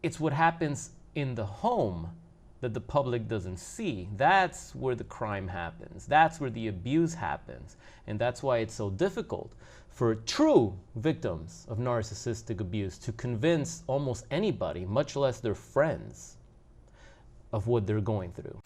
it's what happens in the home that the public doesn't see. That's where the crime happens. That's where the abuse happens. And that's why it's so difficult for true victims of narcissistic abuse to convince almost anybody, much less their friends, of what they're going through.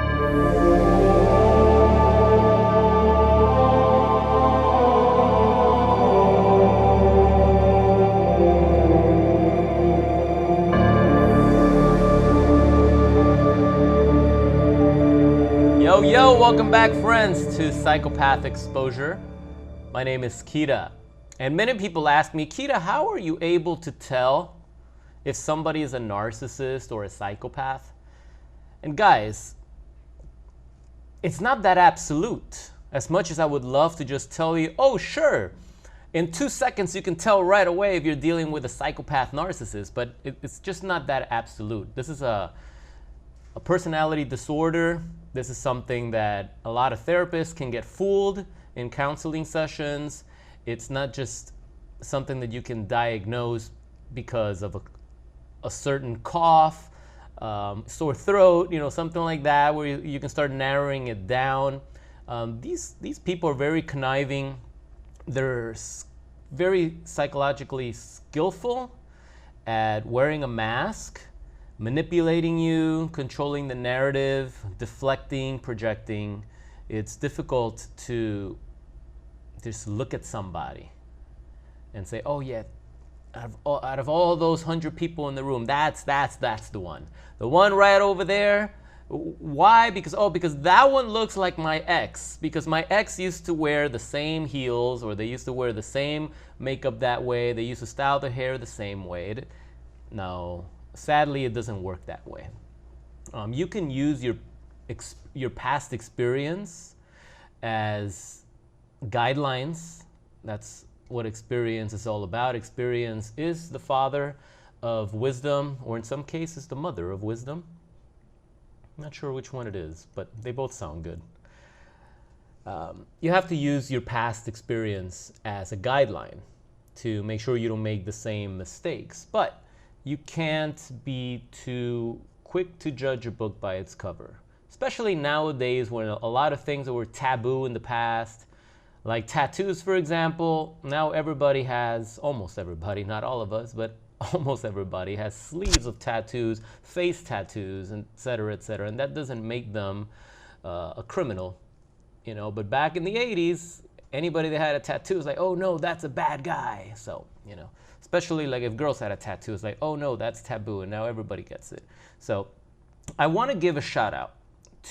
Yo, welcome back, friends, to Psychopath Exposure. My name is Kita, and many people ask me, Kita, how are you able to tell if somebody is a narcissist or a psychopath? And guys, it's not that absolute. As much as I would love to just tell you, oh sure, in 2 seconds you can tell right away if you're dealing with a psychopath narcissist, but it's just not that absolute. This is a personality disorder. This is something that a lot of therapists can get fooled in counseling sessions. It's not just something that you can diagnose because of a certain cough, sore throat, something like that, where you can start narrowing it down. These people are very conniving. They're very psychologically skillful at wearing a mask, manipulating you, controlling the narrative, deflecting, projecting. It's difficult to just look at somebody and say, oh yeah, out of all those 100 people in the room, that's the one. The one right over there. Why? Because that one looks like my ex. Because my ex used to wear the same heels, or they used to wear the same makeup that way. They used to style their hair the same way. No. Sadly, it doesn't work that way. You can use your past experience as guidelines. That's what experience is all about. Experience is the father of wisdom, or in some cases, the mother of wisdom. I'm not sure which one it is, but they both sound good. You have to use your past experience as a guideline to make sure you don't make the same mistakes. But you can't be too quick to judge a book by its cover, especially nowadays when a lot of things that were taboo in the past, like tattoos, for example. Now everybody has, almost everybody, not all of us, but almost everybody has sleeves of tattoos, face tattoos, et cetera, and that doesn't make them a criminal, But back in the 80s, anybody that had a tattoo was like, oh no, that's a bad guy. So, especially like if girls had a tattoo, it's like, oh no, that's taboo, and now everybody gets it. So I want to give a shout out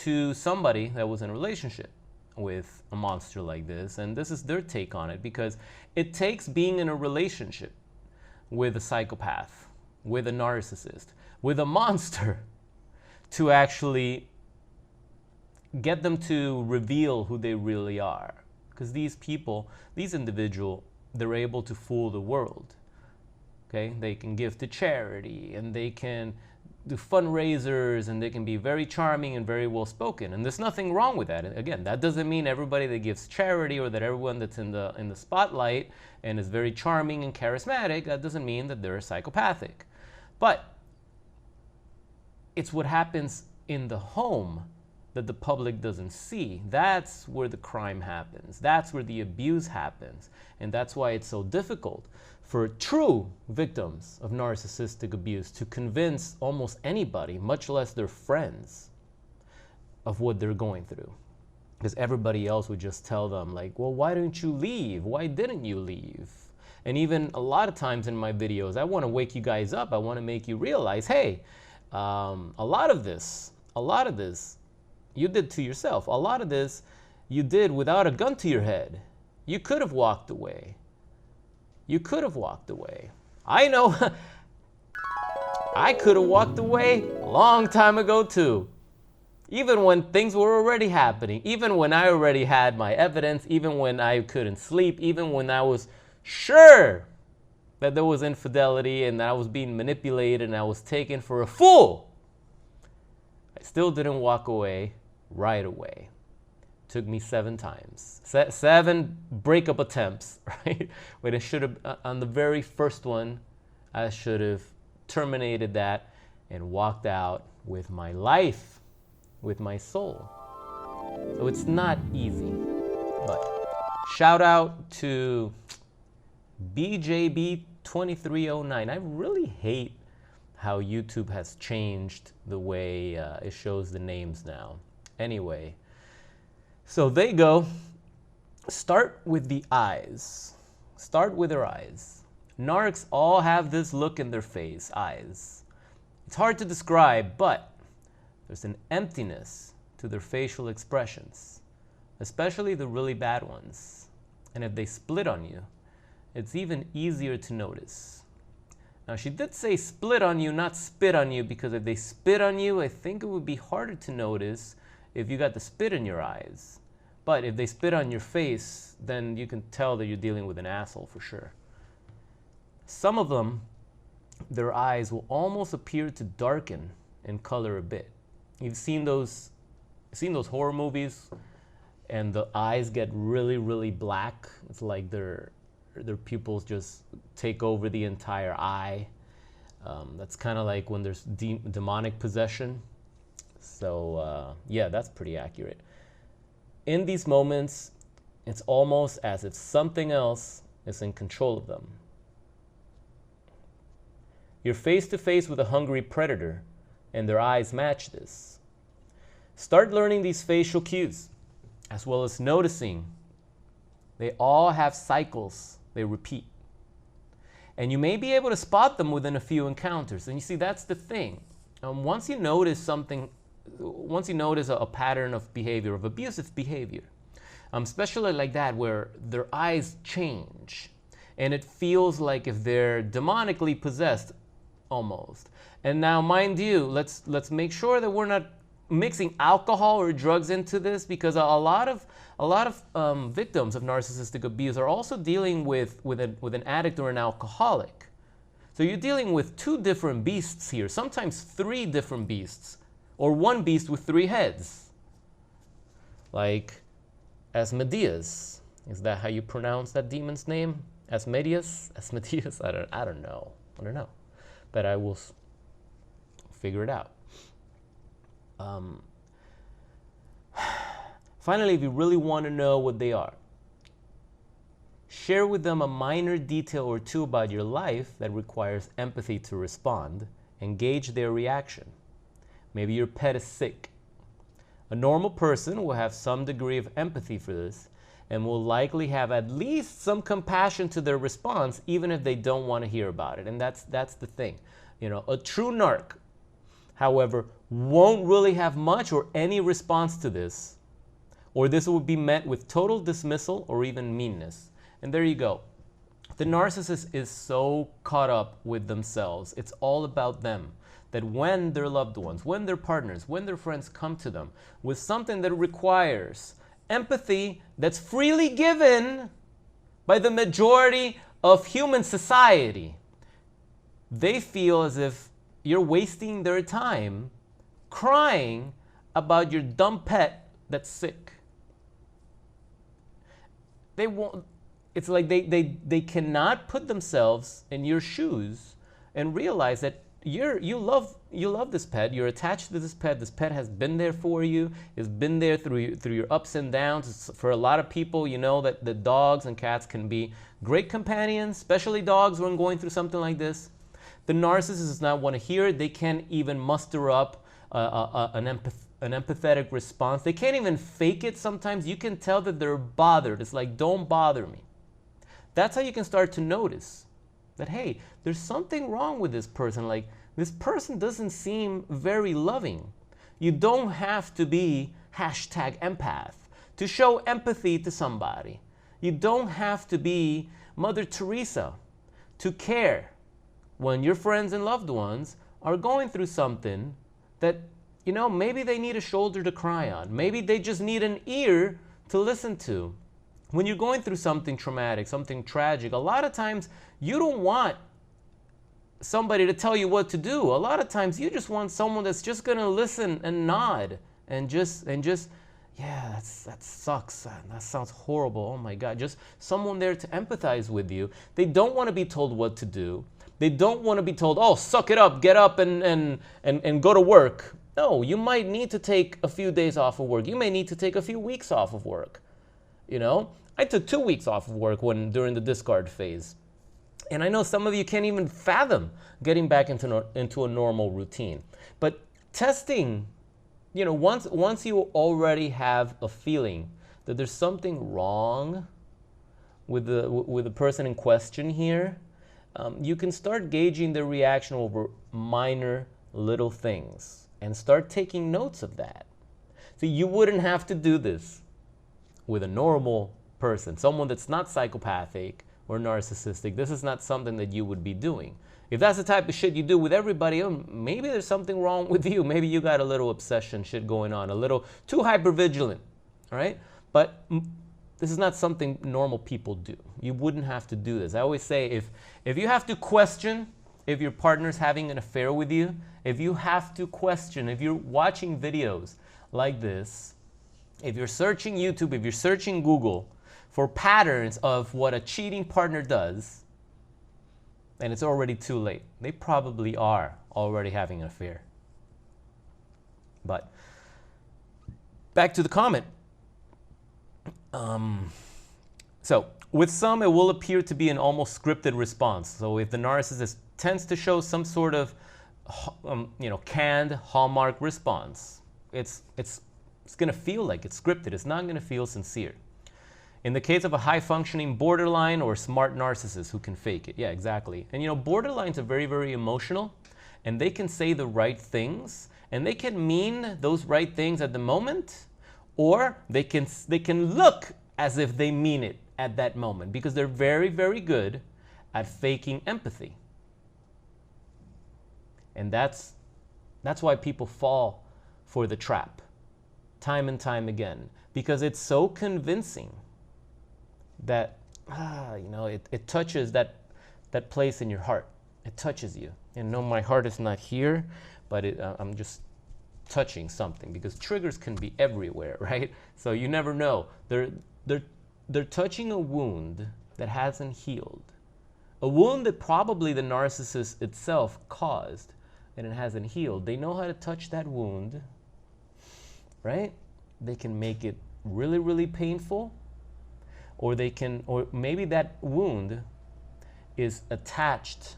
to somebody that was in a relationship with a monster like this, and this is their take on it, because it takes being in a relationship with a psychopath, with a narcissist, with a monster, to actually get them to reveal who they really are. Because these people, these individuals, they're able to fool the world. Okay, they can give to charity, and they can do fundraisers, and they can be very charming and very well spoken, and there's nothing wrong with that. And again, that doesn't mean everybody that gives charity, or that everyone that's in the spotlight and is very charming and charismatic, that doesn't mean that they're psychopathic. But it's what happens in the home that the public doesn't see. That's where the crime happens. That's where the abuse happens. And that's why it's so difficult for true victims of narcissistic abuse to convince almost anybody, much less their friends, of what they're going through. Because everybody else would just tell them, like, well, why don't you leave? Why didn't you leave? And even a lot of times in my videos, I want to wake you guys up. I want to make you realize, hey, a lot of this you did to yourself. A lot of this you did without a gun to your head. You could have walked away. You could have walked away. I know. I could have walked away a long time ago too. Even when things were already happening, even when I already had my evidence, even when I couldn't sleep, even when I was sure that there was infidelity and that I was being manipulated and I was taken for a fool, I still didn't walk away right away. Took me 7 times. 7 breakup attempts, right? When it should have, on the very first one, I should have terminated that and walked out with my life, with my soul. So it's not easy. But shout out to BJB2309. I really hate how YouTube has changed the way it shows the names now. Anyway, so there you go. Start with the eyes. Start with their eyes. Narcs all have this look in their face, eyes. It's hard to describe, but there's an emptiness to their facial expressions, especially the really bad ones. And if they split on you, it's even easier to notice. Now, she did say split on you, not spit on you, because if they spit on you, I think it would be harder to notice if you got the spit in your eyes. But if they spit on your face, then you can tell that you're dealing with an asshole for sure. Some of them, their eyes will almost appear to darken in color a bit. You've seen those horror movies, and the eyes get really, really black. It's like their pupils just take over the entire eye. That's kind of like when there's demonic possession. So yeah, that's pretty accurate. In these moments, it's almost as if something else is in control of them. You're face to face with a hungry predator, and their eyes match this. Start learning these facial cues, as well as noticing they all have cycles they repeat. And you may be able to spot them within a few encounters. And you see, that's the thing. Once you notice a pattern of behavior, of abusive behavior, especially like that, where their eyes change, and it feels like if they're demonically possessed, almost. And now, mind you, let's make sure that we're not mixing alcohol or drugs into this, because a lot of victims of narcissistic abuse are also dealing with an addict or an alcoholic. So you're dealing with two different beasts here, sometimes three different beasts, or one beast with three heads, like Asmodeus. Is that how you pronounce that demon's name? Asmodeus? I don't know. But I will figure it out. Finally, if you really want to know what they are, share with them a minor detail or two about your life that requires empathy to respond, and gauge their reaction. Maybe your pet is sick. A normal person will have some degree of empathy for this, and will likely have at least some compassion to their response, even if they don't want to hear about it. And that's the thing. You know, a true narc, however, won't really have much or any response to this, or this will be met with total dismissal or even meanness. And there you go. The narcissist is so caught up with themselves. It's all about them. That when their loved ones, when their partners, when their friends come to them with something that requires empathy that's freely given by the majority of human society, they feel as if you're wasting their time crying about your dumb pet that's sick. They won't. It's like they cannot put themselves in your shoes and realize that you love this pet. You're attached to this pet. This pet has been there for you. It's been there through your ups and downs. For a lot of people, you know that the dogs and cats can be great companions, especially dogs when going through something like this. The narcissist does not want to hear it. They can't even muster up an empathetic response. They can't even fake it. Sometimes you can tell that they're bothered. It's like, don't bother me. That's how you can start to notice that, hey, there's something wrong with this person. Like, this person doesn't seem very loving. You don't have to be #empath to show empathy to somebody. You don't have to be Mother Teresa to care when your friends and loved ones are going through something that, you know, maybe they need a shoulder to cry on. Maybe they just need an ear to listen to. When you're going through something traumatic, something tragic, a lot of times you don't want somebody to tell you what to do. A lot of times you just want someone that's just going to listen and nod and just yeah, that sucks. That sounds horrible. Oh my God. Just someone there to empathize with you. They don't want to be told what to do. They don't want to be told, oh, suck it up, get up and go to work. No, you might need to take a few days off of work. You may need to take a few weeks off of work. You know, I took 2 weeks off of work during the discard phase. And I know some of you can't even fathom getting back into a normal routine. But testing, you know, once you already have a feeling that there's something wrong with the person in question here, you can start gauging their reaction over minor little things and start taking notes of that. See, you wouldn't have to do this with a normal person, someone that's not psychopathic or narcissistic. This is not something that you would be doing. If that's the type of shit you do with everybody, maybe there's something wrong with you. Maybe you got a little obsession shit going on, a little too hypervigilant, all right? But this is not something normal people do. You wouldn't have to do this. I always say if you have to question if your partner's having an affair with you, if you have to question, if you're watching videos like this, if you're searching YouTube, if you're searching Google for patterns of what a cheating partner does, then it's already too late. They probably are already having an affair. But back to the comment. So with some, it will appear to be an almost scripted response. So if the narcissist tends to show some sort of, canned hallmark response, it's going to feel like it's scripted. It's not going to feel sincere. In the case of a high-functioning borderline or smart narcissist who can fake it. Yeah, exactly. And borderlines are very, very emotional, and they can say the right things, and they can mean those right things at the moment, or they can look as if they mean it at that moment, because they're very, very good at faking empathy. And that's why people fall for the trap time and time again, because it's so convincing that it touches that place in your heart. It touches you. No, my heart is not here, but I'm just touching something, because triggers can be everywhere, right? So you never know. They're touching a wound that hasn't healed, a wound that probably the narcissist itself caused, and it hasn't healed. They know how to touch that wound, right? They can make it really, really painful, or maybe that wound is attached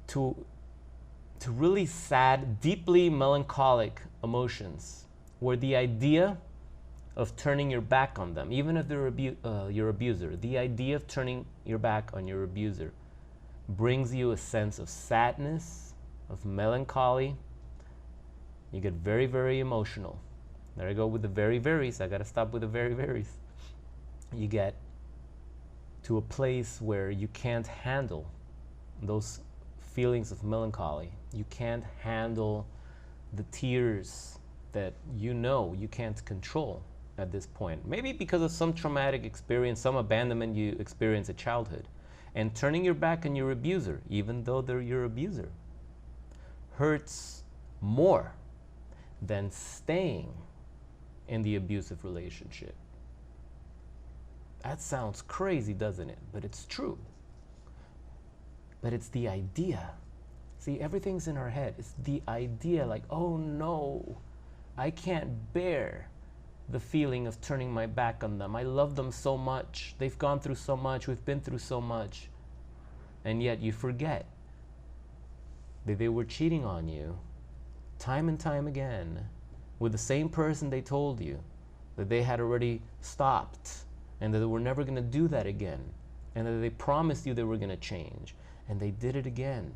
to really sad, deeply melancholic emotions, where the idea of turning your back on them, even if they're your abuser, the idea of turning your back on your abuser brings you a sense of sadness, of melancholy. You get very, very emotional. There I go with the very, very's. I got to stop with the very, very's. You get to a place where you can't handle those feelings of melancholy. You can't handle the tears that you can't control at this point. Maybe because of some traumatic experience, some abandonment you experienced in childhood. And turning your back on your abuser, even though they're your abuser, hurts more than staying in the abusive relationship. That sounds crazy, doesn't it? But it's true. But it's the idea. See, everything's in our head. It's the idea, like, oh no, I can't bear the feeling of turning my back on them. I love them so much. They've gone through so much. We've been through so much. And yet you forget that they were cheating on you time and time again with the same person they told you that they had already stopped and that they were never going to do that again, and that they promised you they were going to change, and they did it again.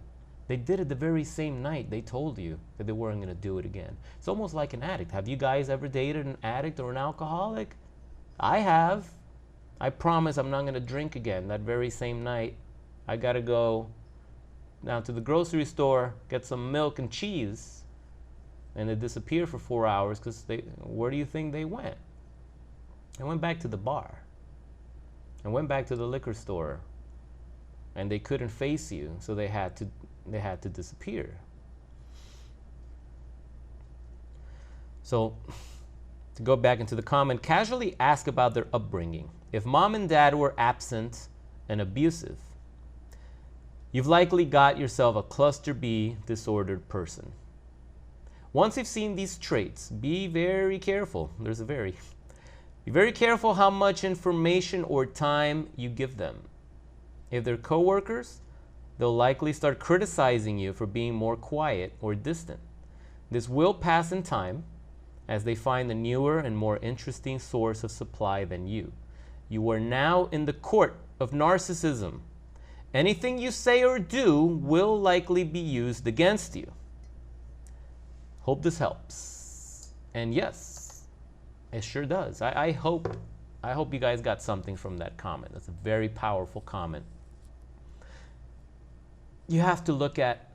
They did it the very same night they told you that they weren't going to do it again. It's almost like an addict. Have you guys ever dated an addict or an alcoholic? I have. I promise I'm not going to drink again. That very same night, I got to go down to the grocery store, get some milk and cheese, and they disappear for 4 hours because where do you think they went? They went back to the bar and went back to the liquor store, and they couldn't face you, so they had to disappear. So to go back into the comment, casually ask about their upbringing. If mom and dad were absent and abusive, you've likely got yourself a cluster B disordered person. Once you've seen these traits, be very careful. Be very careful how much information or time you give them. If they're coworkers, they'll likely start criticizing you for being more quiet or distant. This will pass in time as they find a newer and more interesting source of supply than you. You are now in the court of narcissism. Anything you say or do will likely be used against you. Hope this helps. And yes, it sure does. I hope you guys got something from that comment. That's a very powerful comment. You have to look at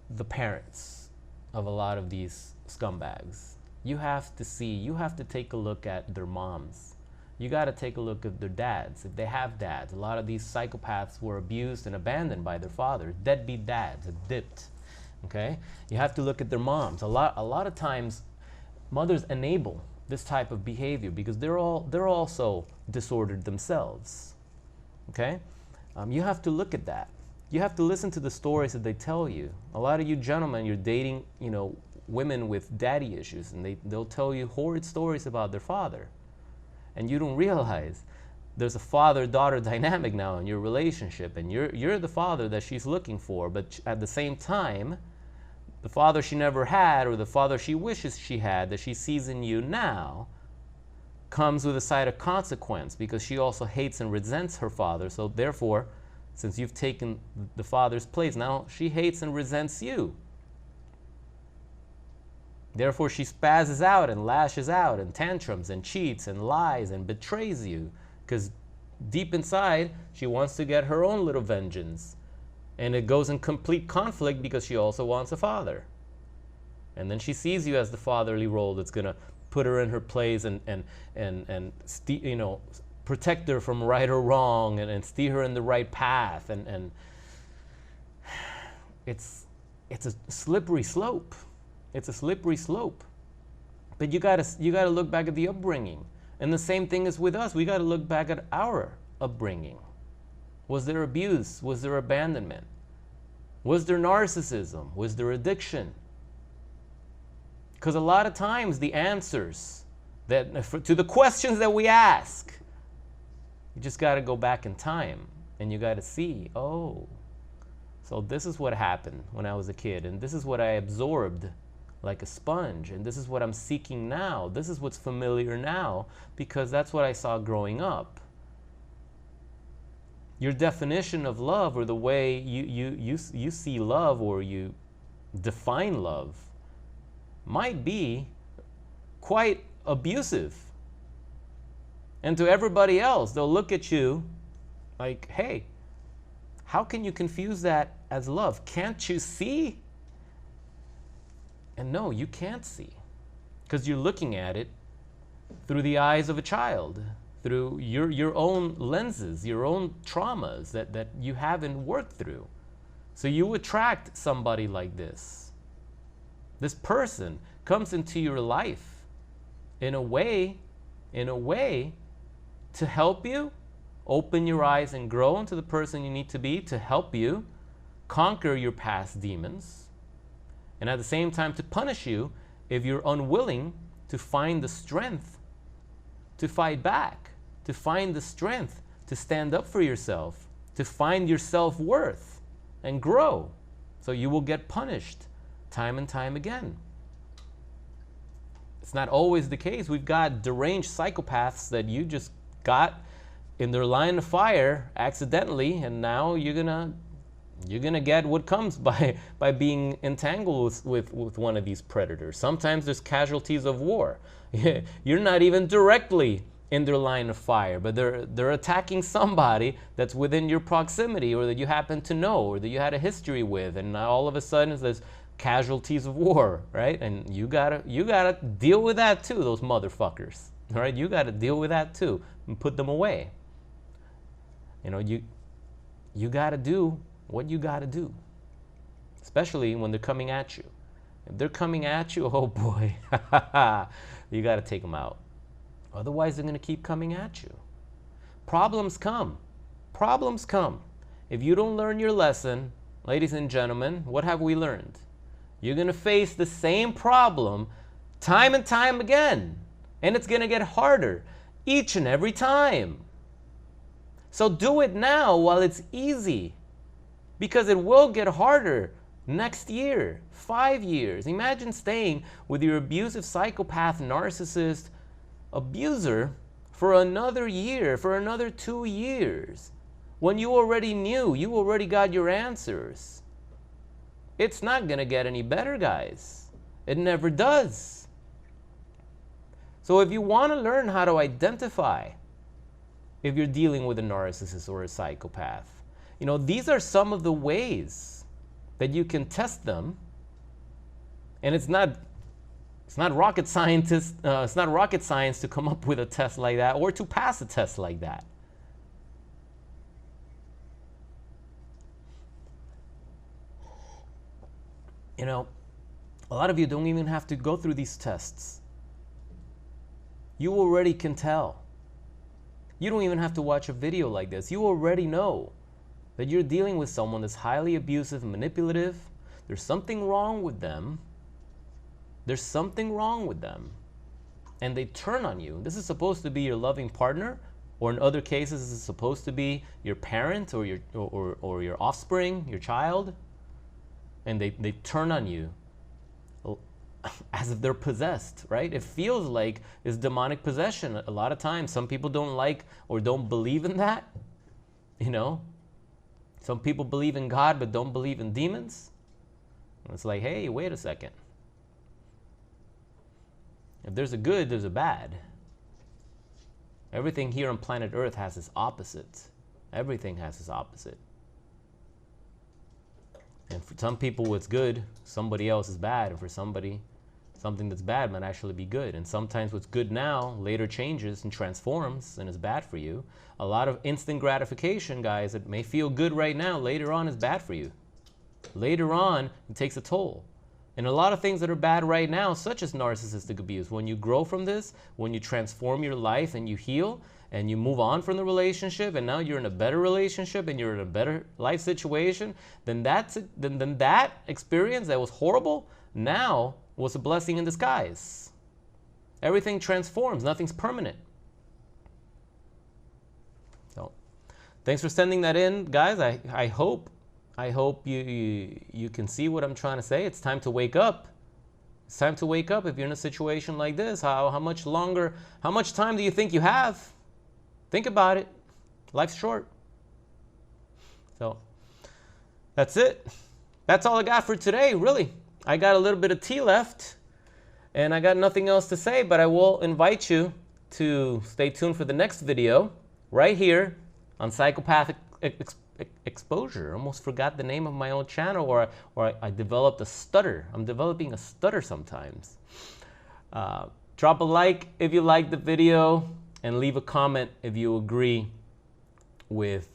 the parents of a lot of these scumbags. You have to take a look at their moms. You got to take a look at their dads, if they have dads. A lot of these psychopaths were abused and abandoned by their fathers. Deadbeat dads, dipped. Okay? You have to look at their moms. A lot of times, mothers enable this type of behavior because they're also disordered themselves. Okay? You have to look at that. You have to listen to the stories that they tell you. A lot of you gentlemen, you're dating, women with daddy issues, and they'll tell you horrid stories about their father. And you don't realize there's a father-daughter dynamic now in your relationship, and you're the father that she's looking for, but at the same time, the father she never had, or the father she wishes she had, that she sees in you now, comes with a side of consequence, because she also hates and resents her father. So therefore, since you've taken the father's place, now she hates and resents you. Therefore, she spazzes out and lashes out and tantrums and cheats and lies and betrays you, because deep inside, she wants to get her own little vengeance. And it goes in complete conflict because she also wants a father. And then she sees you as the fatherly role that's going to put her in her place and protect her from right or wrong and steer her in the right path. And it's a slippery slope. It's a slippery slope. But you gotta look back at the upbringing. And the same thing is with us. We gotta look back at our upbringing. Was there abuse? Was there abandonment? Was there narcissism? Was there addiction? Because a lot of times the answers to the questions that we ask, you just gotta go back in time and you gotta see, oh, so this is what happened when I was a kid, and this is what I absorbed like a sponge, and this is what I'm seeking now. This is what's familiar now, because that's what I saw growing up. Your definition of love, or the way you see love, or you define love, might be quite abusive. And to everybody else, they'll look at you like, hey, how can you confuse that as love? Can't you see? And no, you can't see, because you're looking at it through the eyes of a child, through your own lenses, your own traumas that you haven't worked through. So you attract somebody like this. This person comes into your life in a way to help you open your eyes and grow into the person you need to be, to help you conquer your past demons, and at the same time to punish you if you're unwilling to find the strength to fight back, to find the strength to stand up for yourself, to find your self-worth and grow. So you will get punished time and time again. It's not always the case. We've got deranged psychopaths that you just got in their line of fire accidentally, and now you're gonna get what comes by being entangled with one of these predators. Sometimes there's casualties of war. You're not even directly in their line of fire, but they're attacking somebody that's within your proximity, or that you happen to know, or that you had a history with, and now all of a sudden there's casualties of war, right? And you gotta deal with that too, those motherfuckers. All right, you gotta deal with that too and put them away. You gotta do what you gotta do, especially when they're coming at you. If they're coming at you, oh boy, you gotta take them out. Otherwise, they're gonna keep coming at you. Problems come, If you don't learn your lesson, ladies and gentlemen, what have we learned? You're going to face the same problem time and time again. And it's going to get harder each and every time. So do it now while it's easy. Because it will get harder next year, 5 years. Imagine staying with your abusive psychopath narcissist abuser for another year, for another 2 years. When you already knew, you already got your answers. It's not going to get any better, guys. It never does. So if you want to learn how to identify if you're dealing with a narcissist or a psychopath, you know, these are some of the ways that you can test them. And it's not rocket science to come up with a test like that or to pass a test like that. You know, a lot of you don't even have to go through these tests. You already can tell. You don't even have to watch a video like this. You already know that you're dealing with someone that's highly abusive and manipulative. There's something wrong with them. There's something wrong with them. And they turn on you. This is supposed to be your loving partner, or in other cases, this is supposed to be your parent or your offspring, your child. And they turn on you as if they're possessed, right? It feels like it's demonic possession a lot of times. Some people don't like or don't believe in that, you know? Some people believe in God but don't believe in demons. And it's like, hey, wait a second. If there's a good, there's a bad. Everything here on planet Earth has its opposite. Everything has its opposite. And for some people, what's good, somebody else is bad. And for somebody, something that's bad might actually be good. And sometimes what's good now later changes and transforms and is bad for you. A lot of instant gratification, guys, that may feel good right now, later on is bad for you. Later on, it takes a toll. And a lot of things that are bad right now, such as narcissistic abuse, when you grow from this, when you transform your life and you heal, and you move on from the relationship, and now you're in a better relationship and you're in a better life situation, then that experience that was horrible now was a blessing in disguise. Everything transforms, nothing's permanent. So, thanks for sending that in, guys. I hope you can see what I'm trying to say. It's time to wake up. It's time to wake up if you're in a situation like this. How much longer, how much time do you think you have? Think about it. Life's short. So that's it. That's all I got for today, really. I got a little bit of tea left and I got nothing else to say, but I will invite you to stay tuned for the next video right here on Psychopath Exposure. I almost forgot the name of my own channel, or I developed a stutter. I'm developing a stutter sometimes. Drop a like if you liked the video. And leave a comment if you agree with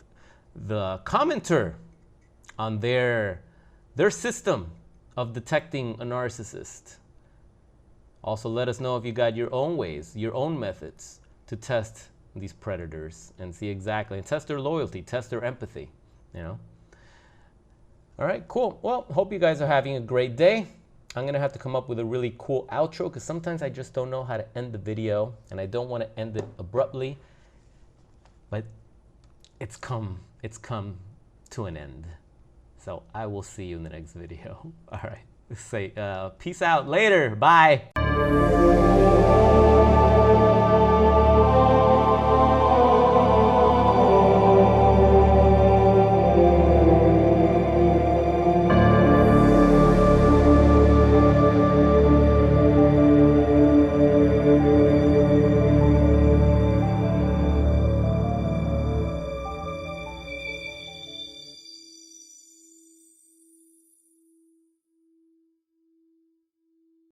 the commenter on their system of detecting a narcissist. Also, let us know if you got your own ways, your own methods to test these predators and see exactly, and test their loyalty, test their empathy, you know. All right, cool. Well, hope you guys are having a great day. I'm going to have to come up with a really cool outro because sometimes I just don't know how to end the video and I don't want to end it abruptly, but it's come to an end. So I will see you in the next video. All right. Say peace out later. Bye.